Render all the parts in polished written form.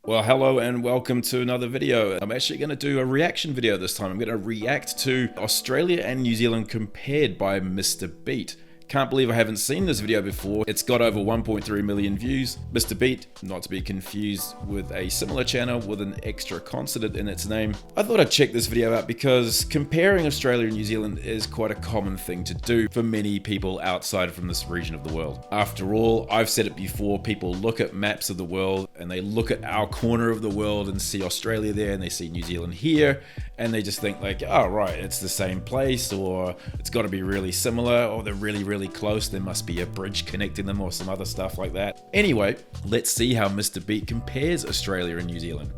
Well, hello and welcome to another video. I'm actually going to do a reaction video this time. I'm going to react to Australia and New Zealand compared by Mr. Beat. Can't believe I haven't seen this video before. It's got over 1.3 million views. Mr. Beat, not to be confused with a similar channel with an extra consonant in its name. I thought I'd check this video out because comparing Australia and New Zealand is quite a common thing to do for many people outside from this region of the world. After all, I've said it before, people look at maps of the world and they look at our corner of the world and see Australia there and they see New Zealand here and they just think like, oh right, it's the same place, or it's got to be really similar, or they're really close, there must be a bridge connecting them or some other stuff like that. Anyway, let's see how Mr. Beat compares Australia and New Zealand.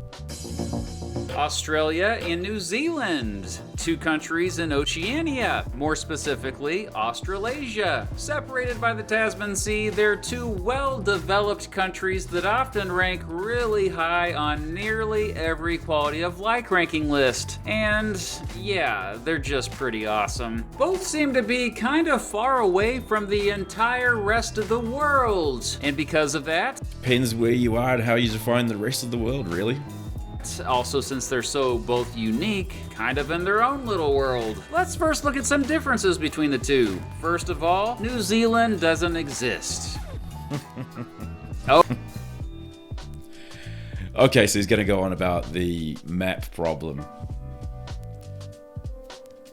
Australia and New Zealand, two countries in Oceania, more specifically Australasia. Separated by the Tasman Sea, they're two well-developed countries that often rank really high on nearly every quality of life ranking list. And yeah, they're just pretty awesome. Both seem to be kind of far away from the entire rest of the world. And because of that, Depends where you are and how you define the rest of the world, really. also since they're so both unique, kind of in their own little world. Let's first look at some differences between the two. First of all, New Zealand doesn't exist. Oh. Okay, so he's going to go on about the map problem.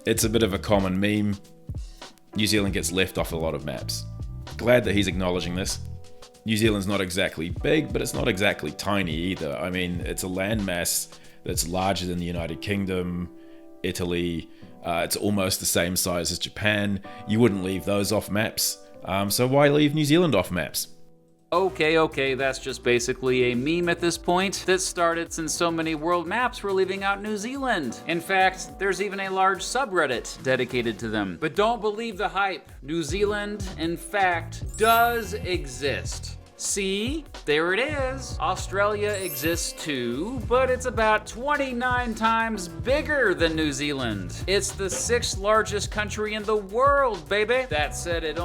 It's a bit of a common meme. New Zealand gets left off a lot of maps. Glad that he's acknowledging this. New Zealand's not exactly big, but it's not exactly tiny either. I mean, it's a landmass that's larger than the United Kingdom, Italy. It's almost the same size as Japan. You wouldn't leave those off maps. So why leave New Zealand off maps? Okay, that's just basically a meme at this point that started since so many world maps were leaving out New Zealand. In fact, there's even a large subreddit dedicated to them. But don't believe the hype. New Zealand, in fact, does exist. See, there it is. Australia exists too, but it's about 29 times bigger than New Zealand. It's the 6th largest country in the world, baby. That said,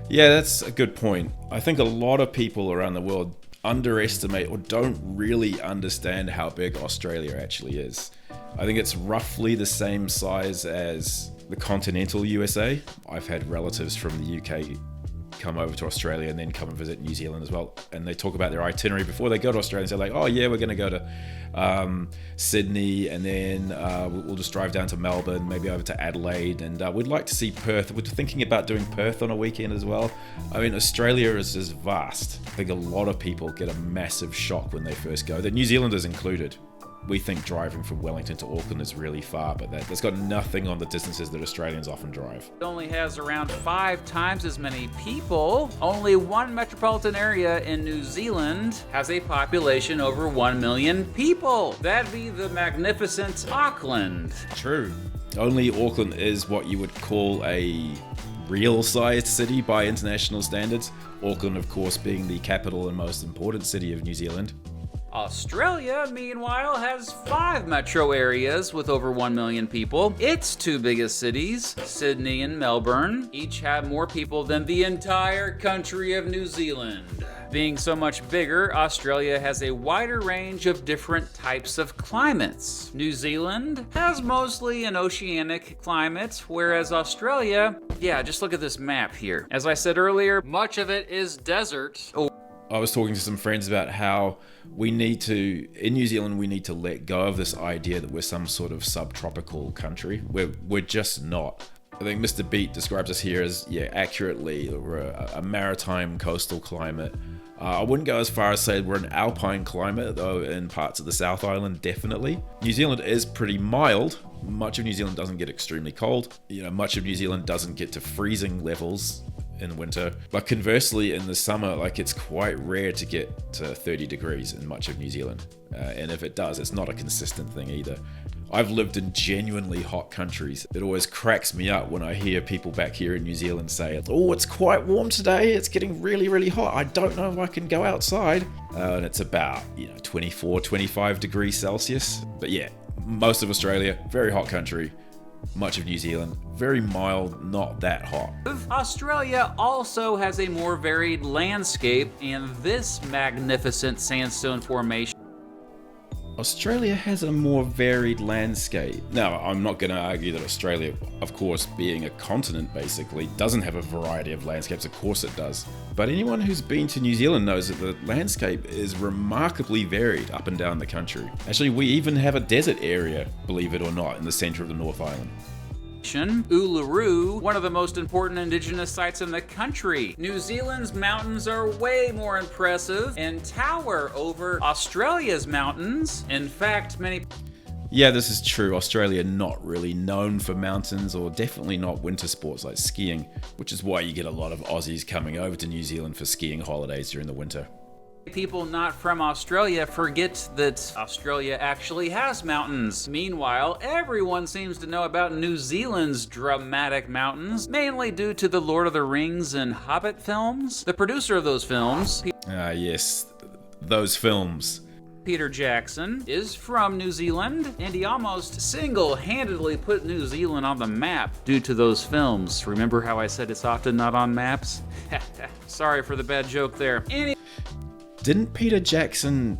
Yeah, that's a good point. I think a lot of people around the world underestimate or don't really understand how big Australia actually is. I think it's roughly the same size as the continental USA. I've had relatives from the UK come over to Australia and then come and visit New Zealand as well, and they talk about their itinerary before they go to Australia and say like, oh yeah, we're going to go to Sydney, and then we'll just drive down to Melbourne, maybe over to Adelaide, and we'd like to see Perth. We're thinking about doing Perth on a weekend as well. I mean, Australia is just vast. I think a lot of people get a massive shock when they first go, the New Zealanders included. We think driving from Wellington to Auckland is really far, but that's got nothing on the distances that Australians often drive. It only has around 5 times as many people. Only one metropolitan area in New Zealand has a population over 1 million people. That'd be the magnificent Auckland. True. Only Auckland is what you would call a real-sized city by international standards. Auckland, of course, being the capital and most important city of New Zealand. Australia, meanwhile, has 5 metro areas with over 1 million people. Its 2 biggest cities, Sydney and Melbourne, each have more people than the entire country of New Zealand. Being so much bigger, Australia has a wider range of different types of climates. New Zealand has mostly an oceanic climate, whereas Australia, yeah, just look at this map here. As I said earlier, much of it is desert. I was talking to some friends about how in New Zealand, we need to let go of this idea that we're some sort of subtropical country. We're just not. I think Mr. Beat describes us here as, yeah, accurately, we're a maritime coastal climate. I wouldn't go as far as say we're an alpine climate, though in parts of the South Island, definitely. New Zealand is pretty mild. Much of New Zealand doesn't get extremely cold. You know, much of New Zealand doesn't get to freezing levels in winter, but conversely in the summer, like, it's quite rare to get to 30 degrees in much of New Zealand, and if it does, it's not a consistent thing either. I've lived in genuinely hot countries. It always cracks me up when I hear people back here in New Zealand say, oh, it's quite warm today, it's getting really hot, I don't know if I can go outside, and it's about 24, 25 degrees Celsius. But yeah, most of Australia, very hot country. Much of New Zealand, very mild, not that hot. Australia also has a more varied landscape, and this magnificent sandstone formation Australia has a more varied landscape. Now, I'm not going to argue that Australia, of course, being a continent basically, doesn't have a variety of landscapes. Of course it does. But anyone who's been to New Zealand knows that the landscape is remarkably varied up and down the country. Actually, we even have a desert area, believe it or not, in the centre of the North Island. Uluru, one of the most important indigenous sites in the country. New Zealand's mountains are way more impressive and tower over Australia's mountains. In fact, Yeah, this is true. Australia not really known for mountains, or definitely not winter sports like skiing, which is why you get a lot of Aussies coming over to New Zealand for skiing holidays during the winter. people not from Australia forget that Australia actually has mountains. Meanwhile, everyone seems to know about New Zealand's dramatic mountains, mainly due to the Lord of the Rings and Hobbit films. The producer of those films, Yes, those films. Peter Jackson, is from New Zealand, and he almost single-handedly put New Zealand on the map due to those films. Remember how I said it's often not on maps? Sorry for the bad joke there. Didn't Peter Jackson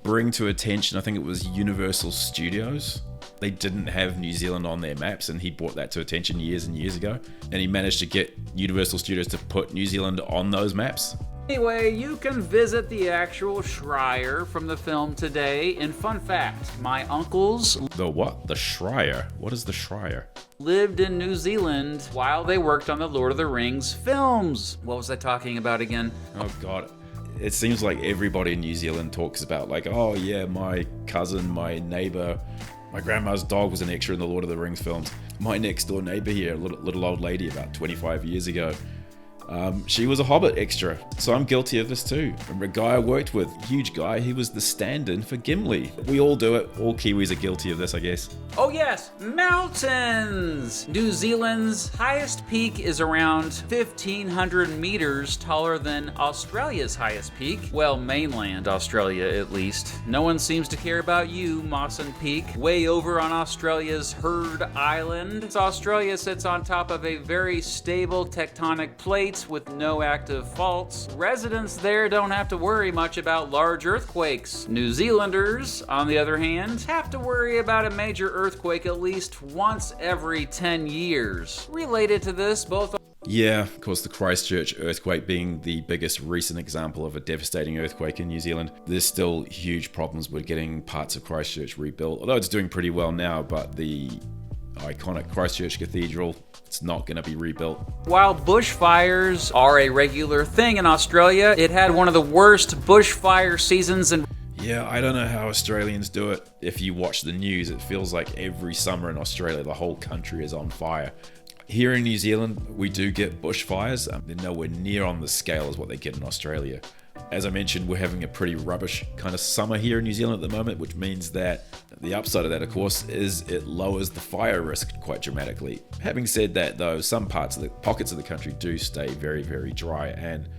bring to attention, I think it was Universal Studios? They didn't have New Zealand on their maps, and he brought that to attention years and years ago. And he managed to get Universal Studios to put New Zealand on those maps. Anyway, you can visit the actual Shire from the film today. And fun fact, my uncles The what? The Shire? What is the Shire? lived in New Zealand while they worked on the Lord of the Rings films. What was I talking about again? Oh god. It seems like everybody in New Zealand talks about like, oh yeah, my cousin, my neighbor, my grandma's dog was an extra in the Lord of the Rings films. My next door neighbor here, a little old lady about 25 years ago, she was a Hobbit extra, so I'm guilty of this too. Remember a guy I worked with, huge guy, he was the stand-in for Gimli. We all do it, all Kiwis are guilty of this, I guess. Oh yes, mountains! New Zealand's highest peak is around 1,500 meters taller than Australia's highest peak. Well, mainland Australia at least. No one seems to care about you, Mawson Peak. Way over on Australia's Heard Island. Australia sits on top of a very stable tectonic plate with no active faults. Residents there don't have to worry much about large earthquakes. New Zealanders, on the other hand, have to worry about a major earthquake at least once every 10 years. Related to this, both Yeah, of course, the Christchurch earthquake being the biggest recent example of a devastating earthquake in New Zealand. There's still huge problems with getting parts of Christchurch rebuilt, although it's doing pretty well now, but the iconic Christchurch Cathedral, it's not going to be rebuilt. While bushfires are a regular thing in Australia, it had one of the worst bushfire seasons in... Yeah, I don't know how Australians do it. If you watch the news, it feels like every summer in Australia, the whole country is on fire. Here in New Zealand, we do get bushfires. They're nowhere near on the scale as what they get in Australia. As I mentioned, we're having a pretty rubbish kind of summer here in New Zealand at the moment, which means that the upside of that, of course, is it lowers the fire risk quite dramatically. Having said that, though, some pockets of the country do stay very, very dry, and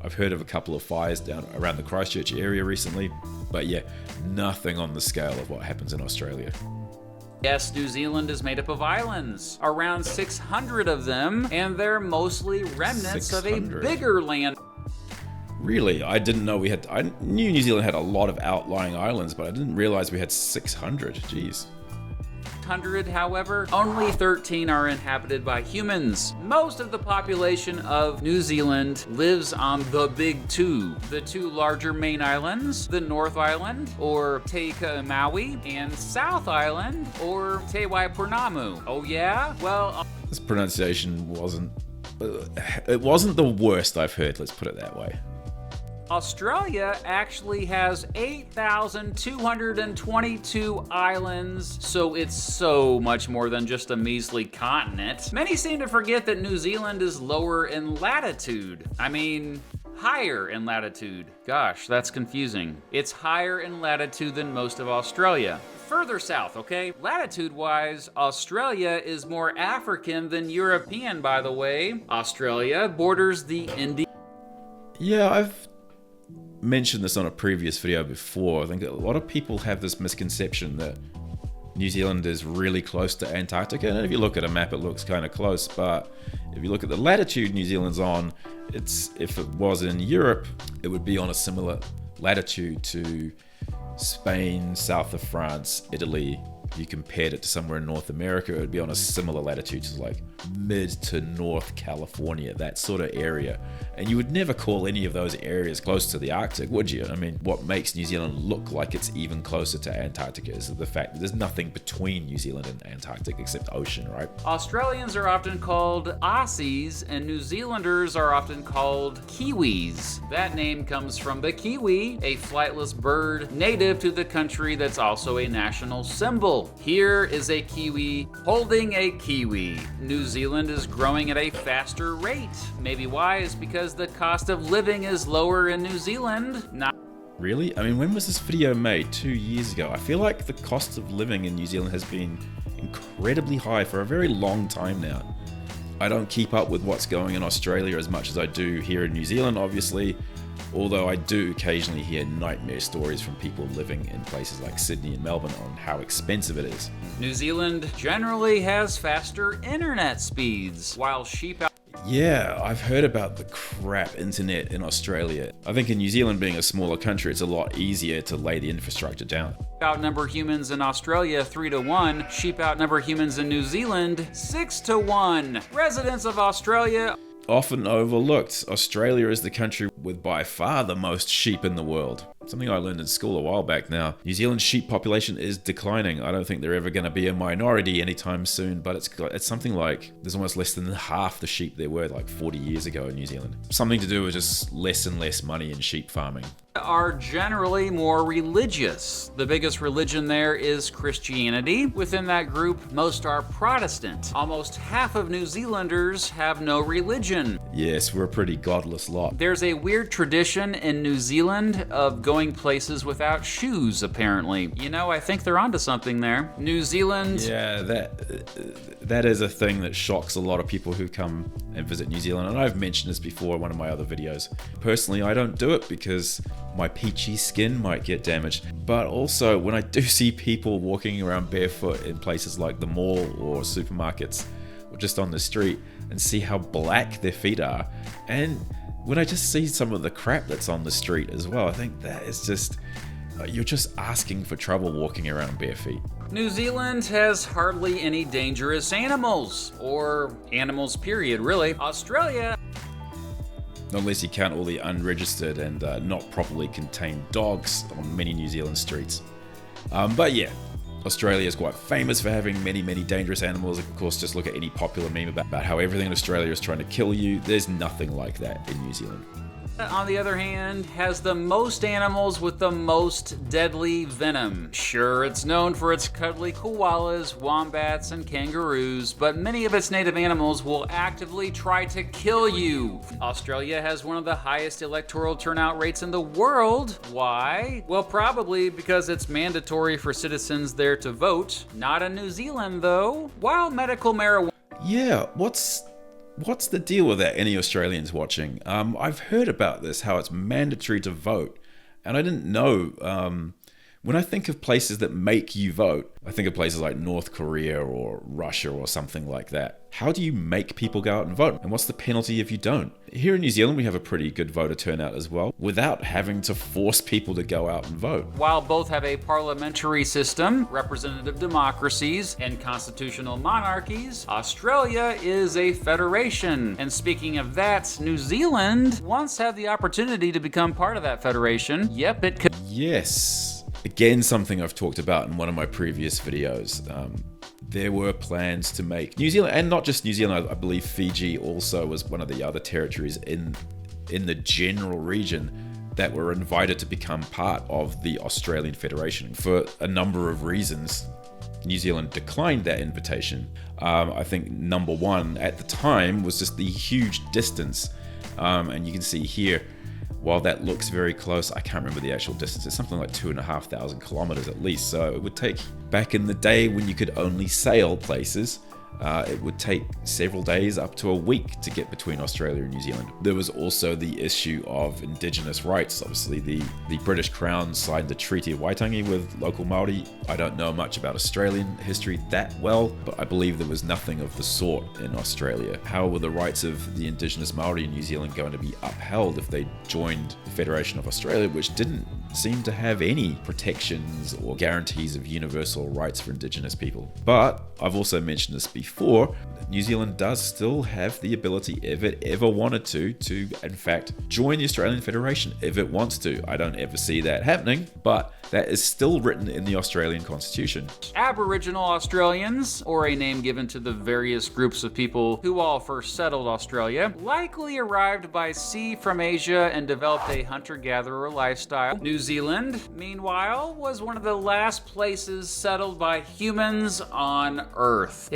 I've heard of a couple of fires down around the Christchurch area recently, but yeah, nothing on the scale of what happens in Australia. Yes, New Zealand is made up of islands, around 600 of them, and they're mostly remnants of a 600. bigger land. Really? I didn't know we had... I knew New Zealand had a lot of outlying islands, but I didn't realize we had 600. Jeez. However, only 13 are inhabited by humans. Most of the population of New Zealand lives on the Big Two, the two larger main islands, the North Island, or Te Maui, and South Island, or Te Waipounamu. Oh yeah? Well... This pronunciation wasn't... it wasn't the worst I've heard, let's put it that way. Australia actually has 8,222 islands, so it's so much more than just a measly continent. Many seem to forget that New Zealand is lower in latitude. I mean, higher in latitude. Gosh, that's confusing. It's higher in latitude than most of Australia. Further south, okay? Latitude-wise, Australia is more African than European, by the way. Australia borders the Indian... Yeah, I've mentioned this on a previous video before. I think a lot of people have this misconception that New Zealand is really close to Antarctica, and if you look at a map it looks kind of close, but if you look at the latitude New Zealand's on, if it was in Europe, it would be on a similar latitude to Spain, south of France, Italy, you compared it to somewhere in North America, it would be on a similar latitude to like mid to North California, that sort of area. And you would never call any of those areas close to the Arctic, would you? I mean, what makes New Zealand look like it's even closer to Antarctica is the fact that there's nothing between New Zealand and Antarctic except ocean, right? Australians are often called Aussies, and New Zealanders are often called Kiwis. That name comes from the kiwi, a flightless bird native to the country that's also a national symbol. Here is a kiwi holding a kiwi. New Zealand is growing at a faster rate. Maybe why is because the cost of living is lower in New Zealand. Really? I mean, when was this video made? 2 years ago. I feel like the cost of living in New Zealand has been incredibly high for a very long time now. I don't keep up with what's going on in Australia as much as I do here in New Zealand, obviously. Although I do occasionally hear nightmare stories from people living in places like Sydney and Melbourne on how expensive it is. New Zealand generally has faster internet speeds, while sheep out. Yeah, I've heard about the crap internet in Australia. I think in New Zealand, being a smaller country, it's a lot easier to lay the infrastructure down. Outnumber humans in Australia 3-1. Sheep outnumber humans in New Zealand 6-1. Residents of Australia. Often overlooked, Australia is the country with by far the most sheep in the world. Something I learned in school a while back now. New Zealand's sheep population is declining. I don't think they're ever going to be a minority anytime soon, but it's something like there's almost less than half the sheep there were like 40 years ago in New Zealand. Something to do with just less and less money in sheep farming. Are generally more religious. The biggest religion there is Christianity. Within that group, most are Protestant. Almost half of New Zealanders have no religion. Yes, we're a pretty godless lot. There's a weird tradition in New Zealand of going places without shoes, apparently. You know, I think they're onto something there. New Zealand... Yeah, that is a thing that shocks a lot of people who come and visit New Zealand, and I've mentioned this before in one of my other videos. Personally, I don't do it because my peachy skin might get damaged, but also when I do see people walking around barefoot in places like the mall or supermarkets or just on the street and see how black their feet are, and when I just see some of the crap that's on the street as well, I think that is just, you're just asking for trouble walking around bare feet. New Zealand has hardly any dangerous animals, or animals period, really. Australia... Unless you count all the unregistered and not properly contained dogs on many New Zealand streets. But yeah, Australia is quite famous for having many, many dangerous animals. Of course, just look at any popular meme about how everything in Australia is trying to kill you. There's nothing like that in New Zealand. On the other hand, has the most animals with the most deadly venom. Sure, it's known for its cuddly koalas, wombats, and kangaroos, but many of its native animals will actively try to kill you. Australia has one of the highest electoral turnout rates in the world. Why? Well, probably because it's mandatory for citizens there to vote. Not in New Zealand, though. While medical marijuana... Yeah, What's the deal with that? Any Australians watching? I've heard about this, how it's mandatory to vote, and I didn't know. When I think of places that make you vote, I think of places like North Korea or Russia or something like that. How do you make people go out and vote? And what's the penalty if you don't? Here in New Zealand, we have a pretty good voter turnout as well, without having to force people to go out and vote. While both have a parliamentary system, representative democracies, and constitutional monarchies, Australia is a federation. And speaking of that, New Zealand once had the opportunity to become part of that federation. Yep, it could. Yes. Again, something I've talked about in one of my previous videos. There were plans to make New Zealand, and not just New Zealand, I believe Fiji also was one of the other territories in the general region that were invited to become part of the Australian Federation. For a number of reasons, New Zealand declined that invitation. I think number one at the time was just the huge distance. And you can see here, while that looks very close, I can't remember the actual distance. It's something like 2,500 kilometers at least. So it would take, back in the day when you could only sail places, it would take several days up to a week to get between Australia and New Zealand. There was also the issue of Indigenous rights. Obviously, the British Crown signed the Treaty of Waitangi with local Māori. I don't know much about Australian history that well, but I believe there was nothing of the sort in Australia. How were the rights of the Indigenous Māori in New Zealand going to be upheld if they joined the Federation of Australia, which didn't seem to have any protections or guarantees of universal rights for Indigenous people? But I've also mentioned this before, New Zealand does still have the ability, if it ever wanted to in fact join the Australian Federation if it wants to. I don't ever see that happening, but that is still written in the Australian Constitution. Aboriginal Australians, or a name given to the various groups of people who all first settled Australia, likely arrived by sea from Asia and developed a hunter-gatherer lifestyle. New Zealand, meanwhile, was one of the last places settled by humans on Earth.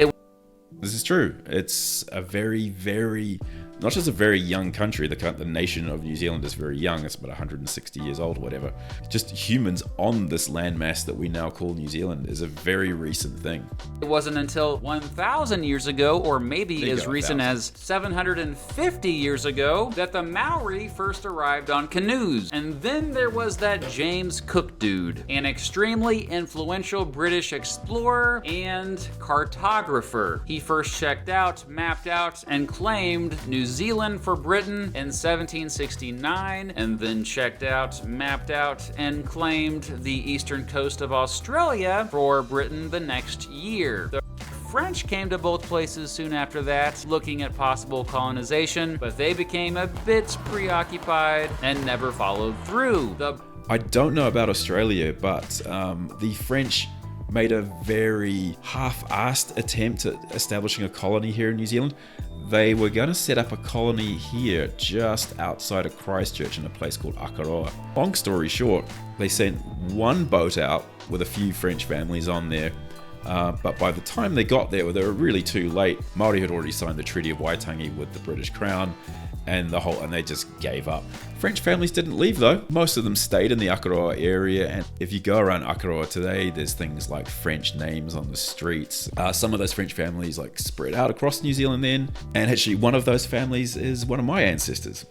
This is true. It's a very, not just a very young country, the nation of New Zealand is very young, it's about 160 years old, whatever. Just humans on this landmass that we now call New Zealand is a very recent thing. It wasn't until 1,000 years ago, or maybe as recent as 750 years ago, that the Maori first arrived on canoes. And then there was that James Cook dude, an extremely influential British explorer and cartographer. He first checked out, mapped out, and claimed New Zealand for Britain in 1769, and then checked out, mapped out, and claimed the eastern coast of Australia for Britain the next year. The French came to both places soon after that, looking at possible colonization, but they became a bit preoccupied and never followed through. I don't know about Australia, but the French made a very half-assed attempt at establishing a colony here in New Zealand. They were going to set up a colony here just outside of Christchurch in a place called Akaroa. Long story short, they sent one boat out with a few French families on there, but by the time they got there, they were really too late. Māori had already signed the Treaty of Waitangi with the British Crown, and they just gave up. French families didn't leave though. Most of them stayed in the Akaroa area, and if you go around Akaroa today, there's things like French names on the streets. Some of those French families spread out across New Zealand then, and actually one of those families is one of my ancestors.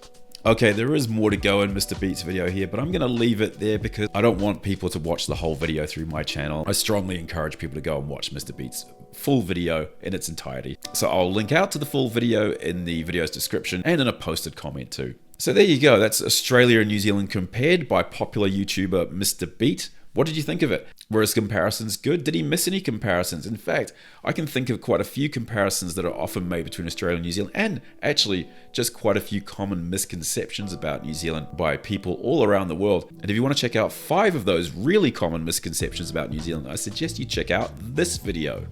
Okay, there is more to go in Mr. Beat's video here, but I'm going to leave it there because I don't want people to watch the whole video through my channel. I strongly encourage people to go and watch Mr. Beat's full video in its entirety. So I'll link out to the full video in the video's description and in a posted comment too. So there you go, that's Australia and New Zealand compared by popular YouTuber Mr. Beat. What did you think of it? Were his comparisons good? Did he miss any comparisons? In fact, I can think of quite a few comparisons that are often made between Australia and New Zealand, and actually just quite a few common misconceptions about New Zealand by people all around the world. And if you want to check out 5 of those really common misconceptions about New Zealand, I suggest you check out this video.